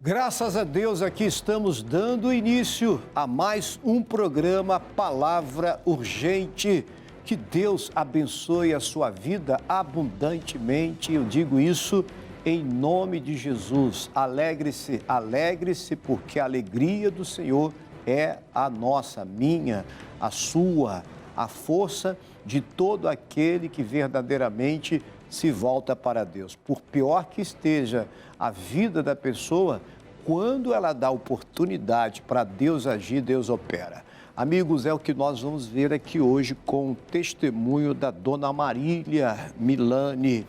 Graças a Deus, aqui estamos dando início a mais um programa Palavra Urgente. Que Deus abençoe a sua vida abundantemente. Eu digo isso em nome de Jesus. Alegre-se, alegre-se, porque a alegria do Senhor é a nossa, minha, a sua, a força de todo aquele que verdadeiramente se volta para Deus. Por pior que esteja a vida da pessoa, quando ela dá oportunidade para Deus agir, Deus opera. Amigos, é o que nós vamos ver aqui hoje com o testemunho da Dona Marília Milani.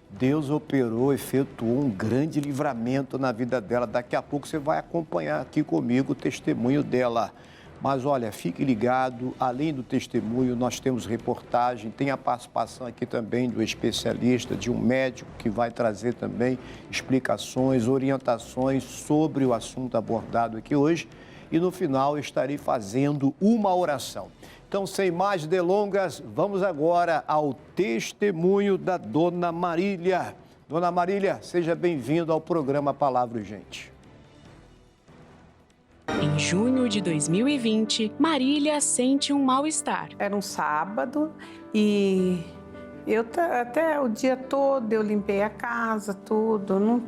Deus operou, efetuou um grande livramento na vida dela. Daqui a pouco você vai acompanhar aqui comigo o testemunho dela. Mas olha, fique ligado, além do testemunho, nós temos reportagem, tem a participação aqui também do especialista, de um médico que vai trazer também explicações, orientações sobre o assunto abordado aqui hoje. E no final eu estarei fazendo uma oração. Então, sem mais delongas, vamos agora ao testemunho da Dona Marília. Dona Marília, seja bem-vinda ao programa Palavra Urgente. Em junho de 2020, Marília sente um mal-estar. Era um sábado e até o dia todo eu limpei a casa, tudo.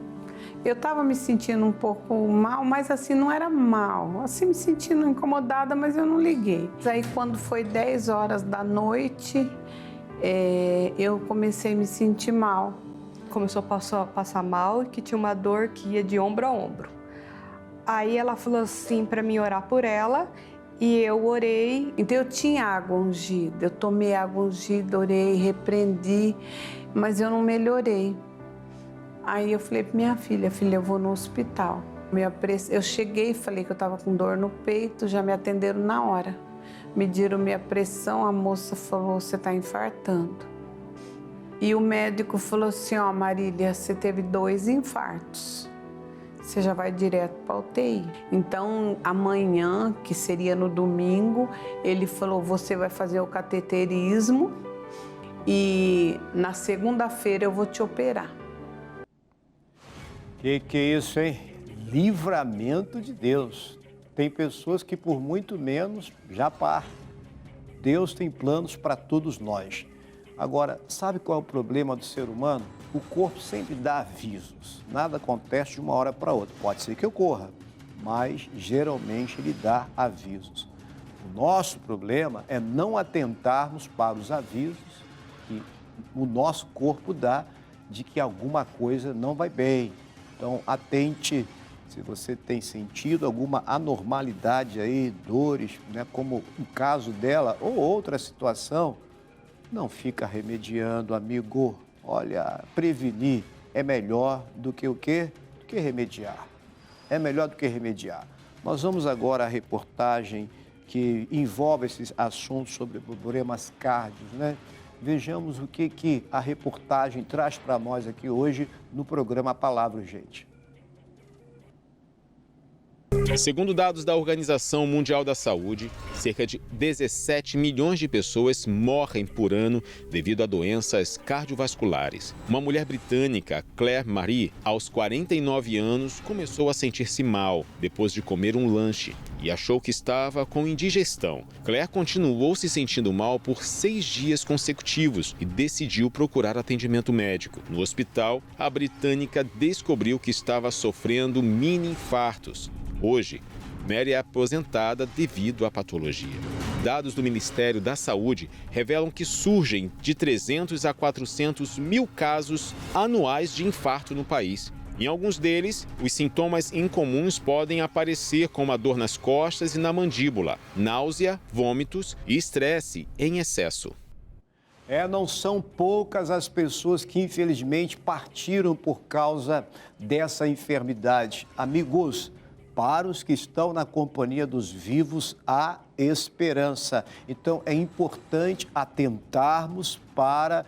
Eu estava me sentindo um pouco mal, mas assim, não era mal. Assim, me sentindo incomodada, mas eu não liguei. Aí, quando foi 10 horas da noite, eu comecei a me sentir mal. Começou a passar mal e que tinha uma dor que ia de ombro a ombro. Aí ela falou assim para mim orar por ela e eu orei. Então eu tinha água ungida, eu tomei água ungida, orei, repreendi, mas eu não melhorei. Aí eu falei para minha filha, eu vou no hospital. Eu cheguei e falei que eu estava com dor no peito, já me atenderam na hora. Mediram minha pressão, a moça falou, você está infartando. E o médico falou assim, ó, Marília, você teve 2 infartos. Você já vai direto para a UTI. Então, amanhã, que seria no domingo, ele falou, você vai fazer o cateterismo e na segunda-feira eu vou te operar. Que é isso, hein? Livramento de Deus. Tem pessoas que por muito menos já partem. Deus tem planos para todos nós. Agora, sabe qual é o problema do ser humano? O corpo sempre dá avisos. Nada acontece de uma hora para outra. Pode ser que ocorra, mas geralmente ele dá avisos. O nosso problema é não atentarmos para os avisos que o nosso corpo dá de que alguma coisa não vai bem. Então, atente se você tem sentido alguma anormalidade aí, dores, né, como o caso dela ou outra situação, não fica remediando, amigo. Olha, prevenir é melhor do que o quê? Do que remediar. É melhor do que remediar. Nós vamos agora à reportagem que envolve esses assuntos sobre problemas cárdios, né? Vejamos o que a reportagem traz para nós aqui hoje no programa Palavra Urgente. Segundo dados da Organização Mundial da Saúde, cerca de 17 milhões de pessoas morrem por ano devido a doenças cardiovasculares. Uma mulher britânica, Claire Marie, aos 49 anos, começou a sentir-se mal depois de comer um lanche e achou que estava com indigestão. Claire continuou se sentindo mal por 6 dias consecutivos e decidiu procurar atendimento médico. No hospital, a britânica descobriu que estava sofrendo mini-infartos. Hoje, Mary é aposentada devido à patologia. Dados do Ministério da Saúde revelam que surgem de 300 a 400 mil casos anuais de infarto no país. Em alguns deles, os sintomas incomuns podem aparecer como a dor nas costas e na mandíbula, náusea, vômitos e estresse em excesso. Não são poucas as pessoas que infelizmente partiram por causa dessa enfermidade. Amigos, para os que estão na companhia dos vivos, há esperança. Então, é importante atentarmos para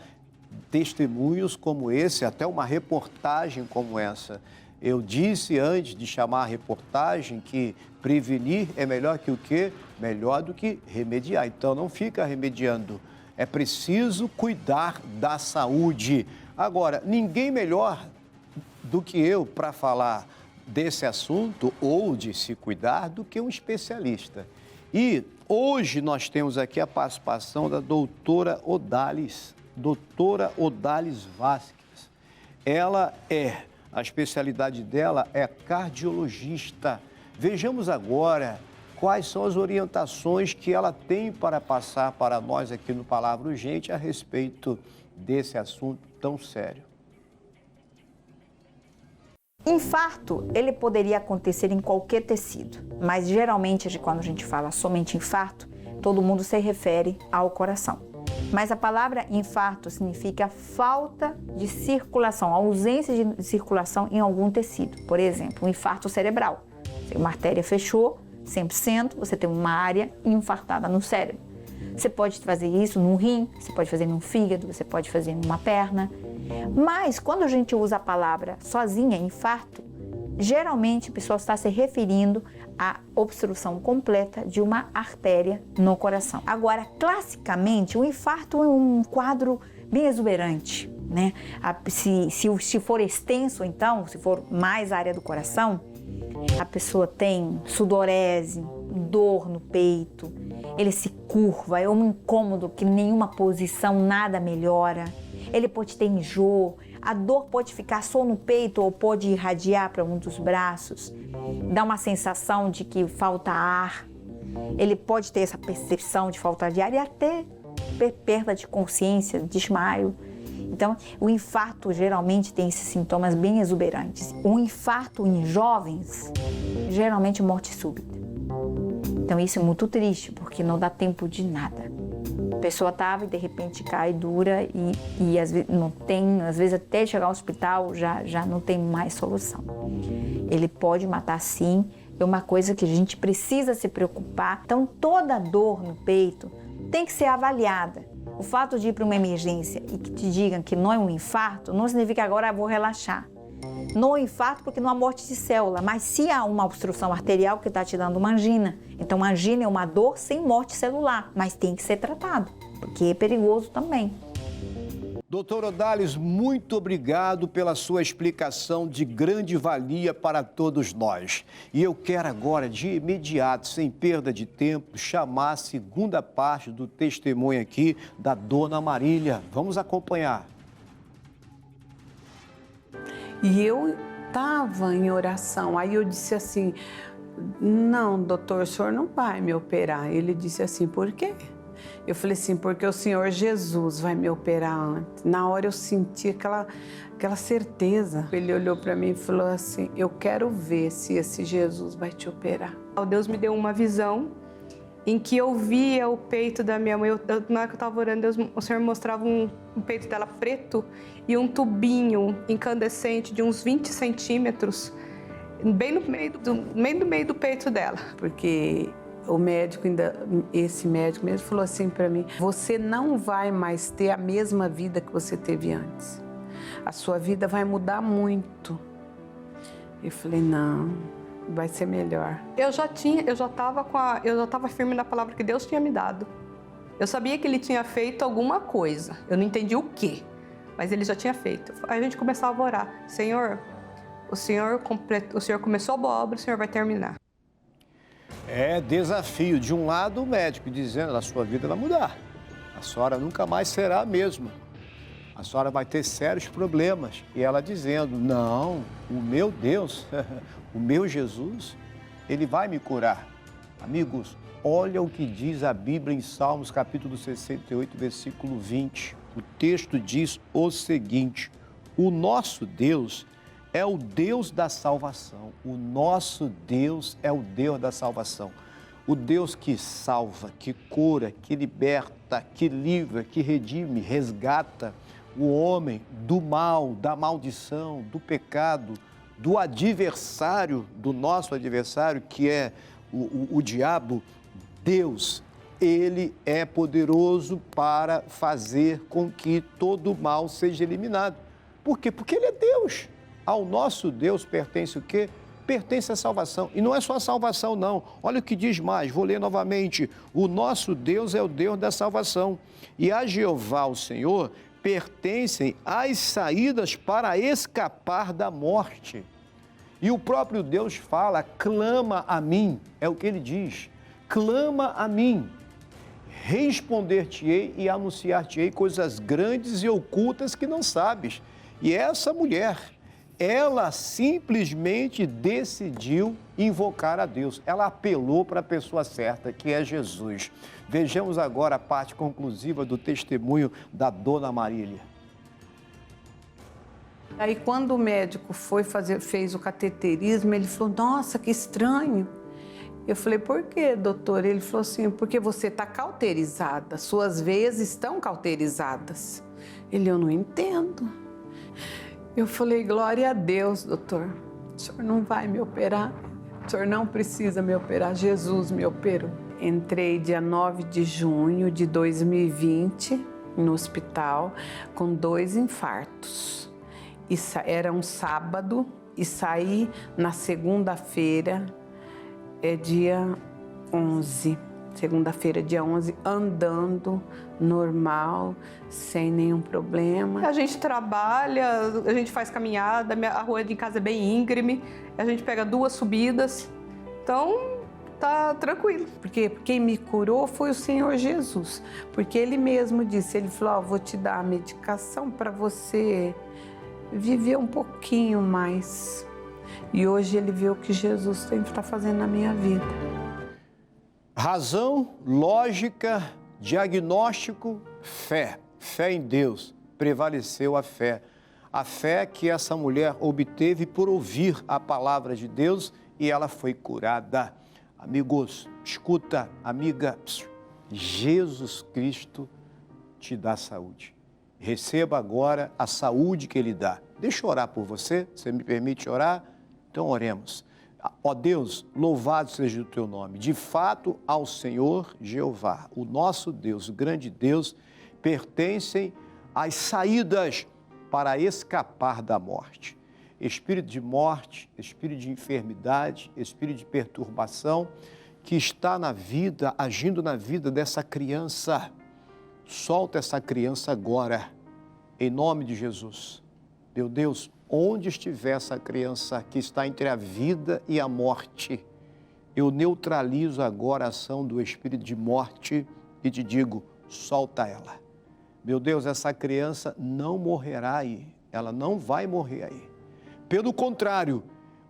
testemunhos como esse, até uma reportagem como essa. Eu disse antes de chamar a reportagem que prevenir é melhor que o quê? Melhor do que remediar. Então, não fica remediando. É preciso cuidar da saúde. Agora, ninguém melhor do que eu para falar desse assunto ou de se cuidar do que um especialista. E hoje nós temos aqui a participação da doutora Odalis Vasquez. A especialidade dela é cardiologista. Vejamos agora quais são as orientações que ela tem para passar para nós aqui no Palavra Urgente a respeito desse assunto tão sério. Infarto, ele poderia acontecer em qualquer tecido, mas geralmente quando a gente fala somente infarto, todo mundo se refere ao coração. Mas a palavra infarto significa falta de circulação, ausência de circulação em algum tecido. Por exemplo, um infarto cerebral. Uma artéria fechou 100%, você tem uma área infartada no cérebro. Você pode fazer isso num rim, você pode fazer num fígado, você pode fazer numa perna. Mas quando a gente usa a palavra sozinha, infarto, geralmente a pessoa está se referindo à obstrução completa de uma artéria no coração. Agora, classicamente, o infarto é um quadro bem exuberante, né? Se for extenso, então, se for mais área do coração, a pessoa tem sudorese, dor no peito, ele se curva, é um incômodo que nenhuma posição nada melhora. Ele pode ter enjoo, a dor pode ficar só no peito ou pode irradiar para um dos braços, dá uma sensação de que falta ar, ele pode ter essa percepção de falta de ar e até perda de consciência, desmaio. Então, o infarto geralmente tem esses sintomas bem exuberantes. O infarto em jovens, geralmente morte súbita. Então, isso é muito triste, porque não dá tempo de nada. A pessoa estava e de repente cai dura e às vezes não tem, às vezes até chegar ao hospital já não tem mais solução. Ele pode matar sim, é uma coisa que a gente precisa se preocupar. Então, toda dor no peito tem que ser avaliada. O fato de ir para uma emergência e que te digam que não é um infarto, não significa que agora eu vou relaxar. Não é um infarto porque não há morte de célula, mas se há uma obstrução arterial que está te dando uma angina. Então, uma angina é uma dor sem morte celular, mas tem que ser tratado, porque é perigoso também. Doutora Odalis, muito obrigado pela sua explicação de grande valia para todos nós. E eu quero agora, de imediato, sem perda de tempo, chamar a segunda parte do testemunho aqui da Dona Marília. Vamos acompanhar. E eu estava em oração, aí eu disse assim, não, doutor, o senhor não vai me operar. Ele disse assim, por quê? Eu falei assim, porque o Senhor Jesus vai me operar antes. Na hora eu senti aquela certeza. Ele olhou para mim e falou assim, eu quero ver se esse Jesus vai te operar. Deus me deu uma visão em que eu via o peito da minha mãe. Na hora que eu estava orando, o Senhor mostrava um peito dela preto e um tubinho incandescente de uns 20 centímetros, bem no meio do peito dela. Porque o médico, esse médico mesmo falou assim para mim, você não vai mais ter a mesma vida que você teve antes. A sua vida vai mudar muito. Eu falei, não, vai ser melhor. Eu já estava firme na palavra que Deus tinha me dado. Eu sabia que Ele tinha feito alguma coisa. Eu não entendi o quê, mas Ele já tinha feito. Aí a gente começava a orar. Senhor, o Senhor começou a boa obra, o Senhor vai terminar. É desafio. De um lado, o médico dizendo, a sua vida vai mudar. A senhora nunca mais será a mesma. A senhora vai ter sérios problemas. E ela dizendo, não, o meu Deus, o meu Jesus, Ele vai me curar. Amigos, olha o que diz a Bíblia em Salmos, capítulo 68, versículo 20. O texto diz o seguinte, o nosso Deus é o Deus da salvação. O nosso Deus é o Deus da salvação. O Deus que salva, que cura, que liberta, que livra, que redime, resgata o homem do mal, da maldição, do pecado, do adversário, do nosso adversário, que é o diabo. Deus, Ele é poderoso para fazer com que todo mal seja eliminado. Por quê? Porque Ele é Deus. Ao nosso Deus pertence o quê? Pertence a salvação. E não é só a salvação, não. Olha o que diz mais, vou ler novamente. O nosso Deus é o Deus da salvação. E a Jeová, o Senhor, pertencem as saídas para escapar da morte. E o próprio Deus fala, clama a mim, é o que ele diz, clama a mim, responder-te-ei e anunciar-te-ei coisas grandes e ocultas que não sabes. E essa mulher, ela simplesmente decidiu invocar a Deus, ela apelou para a pessoa certa, que é Jesus. Vejamos agora a parte conclusiva do testemunho da dona Marília. Aí quando o médico fez o cateterismo, ele falou, nossa, que estranho. Eu falei, por quê, doutor? Ele falou assim, porque você está cauterizada, suas veias estão cauterizadas. Eu não entendo. Eu falei, glória a Deus, doutor. O senhor não vai me operar, o senhor não precisa me operar, Jesus me operou. Entrei dia 9 de junho de 2020 no hospital com 2 infartos. Era um sábado e saí na segunda-feira, dia 11. Segunda-feira, dia 11, andando normal, sem nenhum problema. A gente trabalha, a gente faz caminhada, a rua de casa é bem íngreme, a gente pega 2 subidas, então tá tranquilo. Porque quem me curou foi o Senhor Jesus, porque Ele mesmo disse, Ele falou, vou te dar a medicação para você viver um pouquinho mais. E hoje ele vê o que Jesus está fazendo na minha vida. Razão, lógica, diagnóstico, fé. Fé em Deus. Prevaleceu a fé. A fé que essa mulher obteve por ouvir a palavra de Deus e ela foi curada. Amigos, escuta, amiga, Jesus Cristo te dá saúde. Receba agora a saúde que Ele dá. Deixa eu orar por você, você me permite orar? Então oremos. Ó Deus, louvado seja o Teu nome. De fato, ao Senhor Jeová, o nosso Deus, o grande Deus, pertencem às saídas para escapar da morte. Espírito de morte, espírito de enfermidade, espírito de perturbação, que está na vida, agindo na vida dessa criança. Solta essa criança agora, em nome de Jesus. Meu Deus, onde estiver essa criança que está entre a vida e a morte, eu neutralizo agora a ação do espírito de morte e te digo, solta ela. Meu Deus, essa criança não morrerá aí, ela não vai morrer aí. Pelo contrário,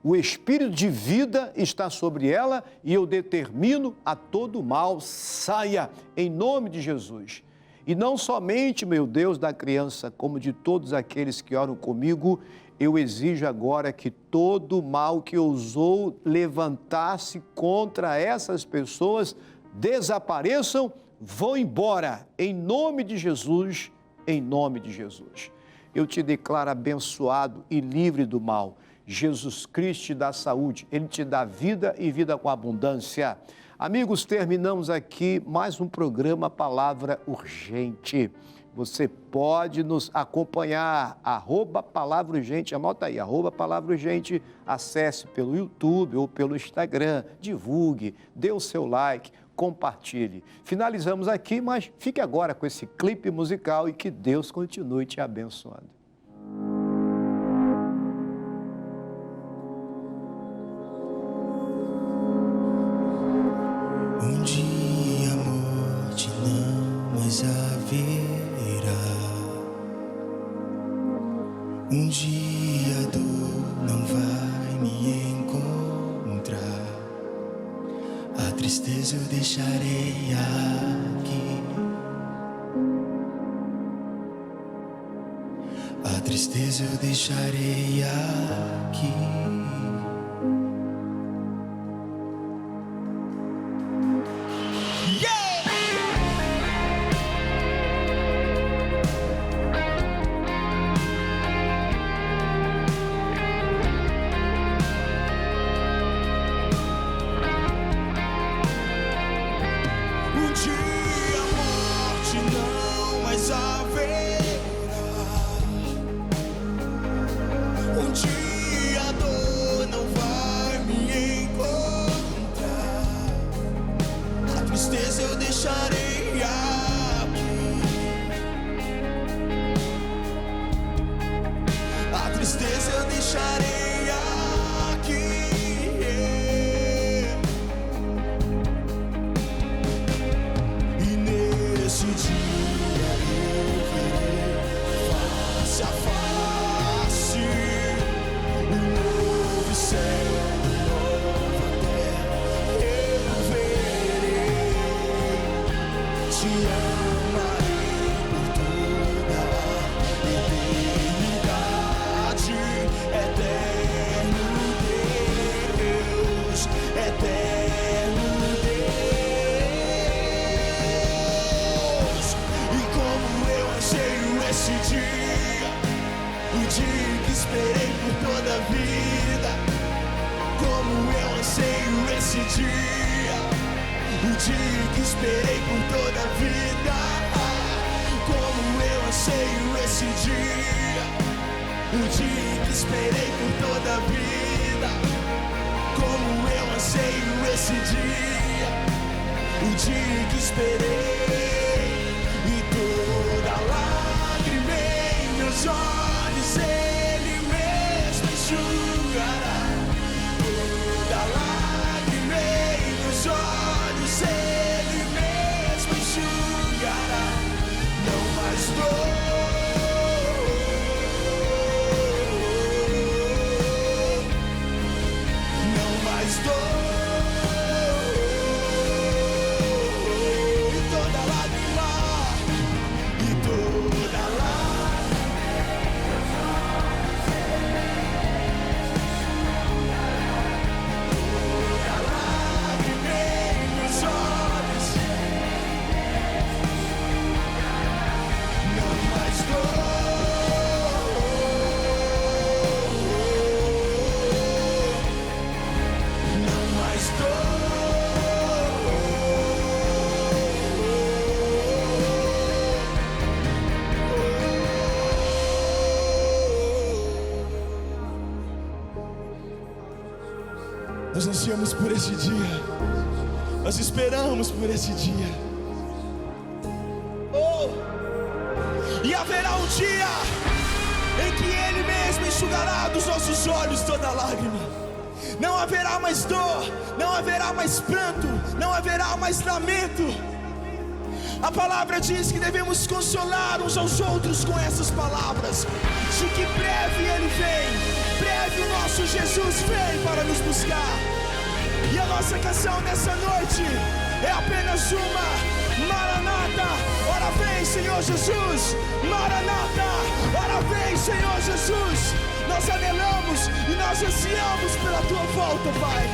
o espírito de vida está sobre ela e eu determino a todo mal, saia em nome de Jesus. E não somente, meu Deus, da criança, como de todos aqueles que oram comigo, eu exijo agora que todo mal que ousou levantar-se contra essas pessoas desapareçam, vão embora, em nome de Jesus, em nome de Jesus. Eu te declaro abençoado e livre do mal. Jesus Cristo te dá saúde, Ele te dá vida e vida com abundância. Amigos, terminamos aqui mais um programa Palavra Urgente. Você pode nos acompanhar, @Palavra Urgente, anota aí, @Palavra Urgente, acesse pelo YouTube ou pelo Instagram, divulgue, dê o seu like, compartilhe. Finalizamos aqui, mas fique agora com esse clipe musical e que Deus continue te abençoando. Um dia a morte não mais haverá. Um dia a dor não vai me encontrar. A tristeza eu deixarei aqui. A tristeza eu deixarei aqui. Um dia a dor esse dia, o dia que esperei por toda a vida. Como eu anseio esse dia, o dia que esperei por toda a vida. Como eu anseio esse dia, o dia que esperei por toda a vida. Como eu anseio esse dia, o dia que esperei. E toda lágrima em meus olhos Ele mesmo enxugará. Toda lágrima em meus olhos Ele mesmo enxugará. Não mais dor, não mais dor. E toda lágrima, e toda lágrima em meus olhos. Não mais dor, não mais dor. Nós ansiamos por esse dia, nós esperamos por esse dia. E haverá um dia em que Ele mesmo enxugará dos nossos olhos toda lágrima. Não haverá mais dor, não haverá mais pranto, não haverá mais lamento. A palavra diz que devemos consolar uns aos outros com essas palavras, de que breve Ele vem, breve o nosso Jesus vem para nos buscar. E a nossa canção nessa noite é apenas uma: Maranata, ora vem Senhor Jesus. Maranata, ora vem Senhor Jesus. Nós anelamos e nós ansiamos pela Tua volta, Pai.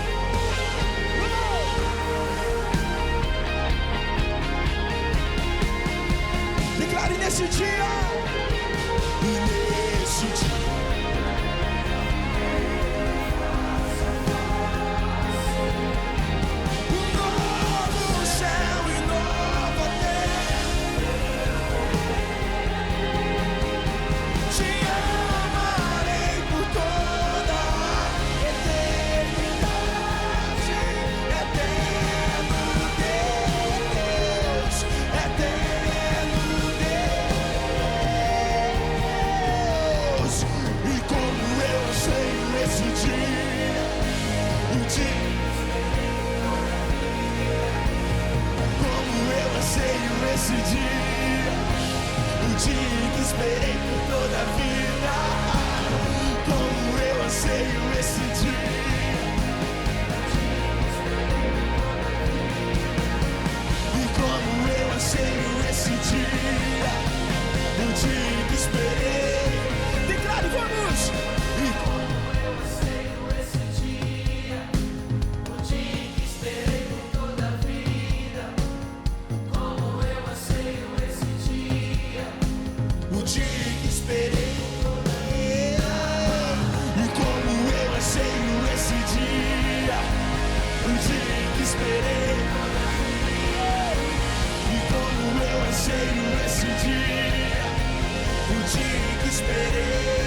Declare nesse dia, e nesse dia, um novo céu e nova terra. Te amarei por toda a eternidade. Eterno Deus, eterno Deus. E como eu anseio esse dia, o dia. Como eu anseio esse dia, o dia que esperei por toda a vida. Como eu anseio esse dia, e como eu anseio esse dia, o dia que esperei. Declare, vamos! E como eu anseio esse dia, o dia que esperei por toda a vida. Como eu anseio esse dia, o dia que esperei por toda a vida. E como eu anseio esse dia, o dia que esperei por toda a vida. E como eu anseio esse dia, o dia que esperei.